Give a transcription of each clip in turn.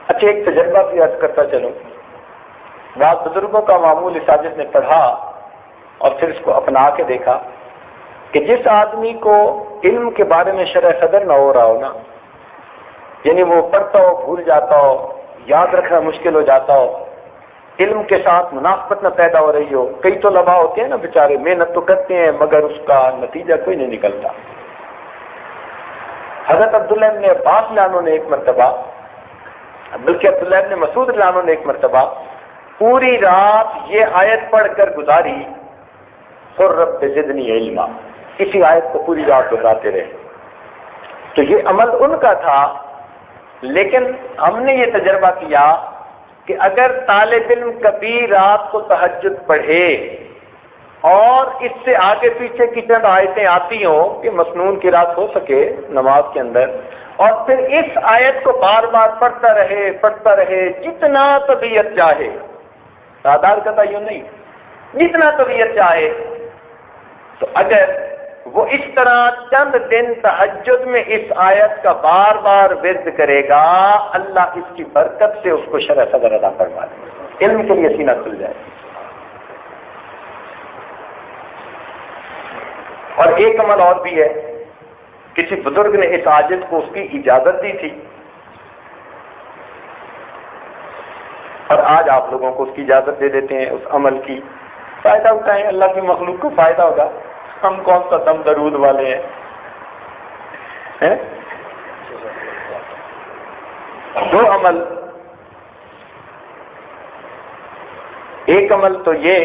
اچھا، ایک تجربہ بھی عرض کرتا چلوں. بعض بزرگوں کا معمول اس عاجز نے پڑھا اور پھر اس کو اپنا کے دیکھا کہ جس آدمی کو علم کے بارے میں شرح صدر نہ ہو رہا ہو نا، یعنی وہ پڑھتا ہو بھول جاتا ہو، یاد رکھنا مشکل ہو جاتا ہو، علم کے ساتھ منافقت نہ پیدا ہو رہی ہو. کئی تو طلباء ہوتے ہیں نا بیچارے، محنت تو کرتے ہیں مگر اس کا نتیجہ کوئی نہیں نکلتا. حضرت عبداللہ ابن عباس لانوں نے ایک مرتبہ، بلکہ عبداللہ ابن مسعود لانوں نے ایک مرتبہ پوری رات یہ آیت پڑھ کر گزاری، قُل رَبِّ زِدْنِی عِلْمًا. اسی آیت کو پوری رات دہراتے رہے. تو یہ عمل ان کا تھا، لیکن ہم نے یہ تجربہ کیا کہ اگر طالب علم کبھی رات کو تہجد پڑھے اور اس سے آگے پیچھے کی چند آیتیں آتی ہوں کہ مسنون کی رات ہو سکے نماز کے اندر، اور پھر اس آیت کو بار بار پڑھتا رہے جتنا طبیعت چاہے، تعداد کا تعین نہیں، جتنا طبیعت چاہے، تو اگر وہ اس طرح چند دن تہجد میں اس آیت کا بار بار ورد کرے گا، اللہ اس کی برکت سے اس کو شرح صدر عطا فرما دے گا، علم کے لیے سینہ کھل جائے. اور ایک عمل اور بھی ہے، کسی بزرگ نے اس عاجز کو اس کی اجازت دی تھی، اور آج آپ لوگوں کو اس کی اجازت دے دیتے ہیں اس عمل کی. فائدہ اٹھائیں، اللہ کی مخلوق کو فائدہ ہوگا. ہم کون سا دم درود والے ہیں؟ دو عمل، ایک عمل تو یہ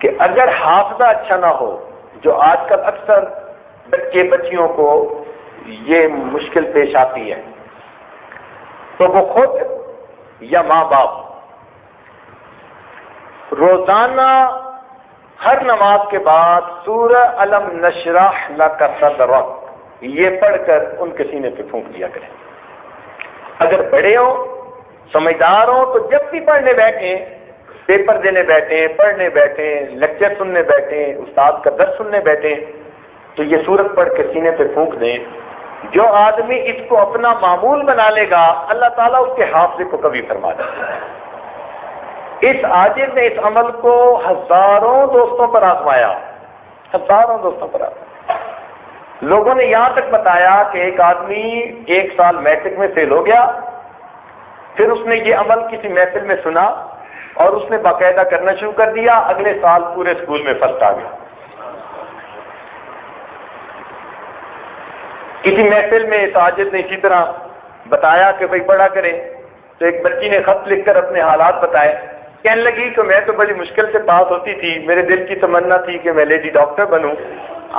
کہ اگر حافظہ اچھا نہ ہو، جو آج کل اکثر بچے بچیوں کو یہ مشکل پیش آتی ہے، تو وہ خود یا ماں باپ روزانہ ہر نماز کے بعد سورہ الم نشرح لک صدرک یہ پڑھ کر ان کے سینے پہ پھونک دیا کریں. اگر بڑے ہوں، سمجھدار ہوں، تو جب بھی پڑھنے بیٹھیں، پیپر دینے بیٹھیں، پڑھنے بیٹھیں، لیکچر سننے بیٹھیں، استاد کا درس سننے بیٹھیں، تو یہ سورت پڑھ کے سینے پہ پھونک دیں. جو آدمی اس کو اپنا معمول بنا لے گا، اللہ تعالیٰ اس کے حافظے کو کبھی فرما دے گا. اس عاجز نے اس عمل کو ہزاروں دوستوں پر آزمایا، ہزاروں دوستوں پر آزمایا. لوگوں نے یہاں تک بتایا کہ ایک آدمی 1 سال میٹرک میں فیل ہو گیا، پھر اس نے یہ عمل کسی محفل میں سنا اور اس نے باقاعدہ کرنا شروع کر دیا. اگلے سال پورے اسکول میں فرسٹ آ گیا. کسی محفل میں اس عاجز نے اسی طرح بتایا کہ بھائی پڑھا کریں، تو ایک بچی نے خط لکھ کر اپنے حالات بتائے. کہنے لگی کہ میں تو بڑی مشکل سے پاس ہوتی تھی، میرے دل کی تمنا تھی کہ میں لیڈی ڈاکٹر بنوں.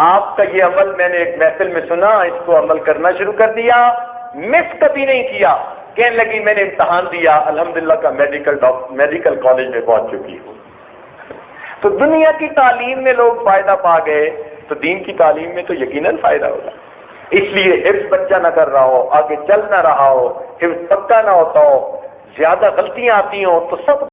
آپ کا یہ عمل میں نے ایک محفل میں سنا، اس کو عمل کرنا شروع کر دیا، مس کبھی نہیں کیا. کہنے لگی میں نے امتحان دیا، الحمدللہ کا میڈیکل کالج میں پہنچ چکی ہوں. تو دنیا کی تعلیم میں لوگ فائدہ پا گئے، تو دین کی تعلیم میں تو یقیناً فائدہ ہوگا. اس لیے حفظ بچہ نہ کر رہا ہو، آگے چل نہ رہا ہو، حفظ پکا نہ ہوتا ہو، زیادہ غلطیاں آتی ہوں تو سب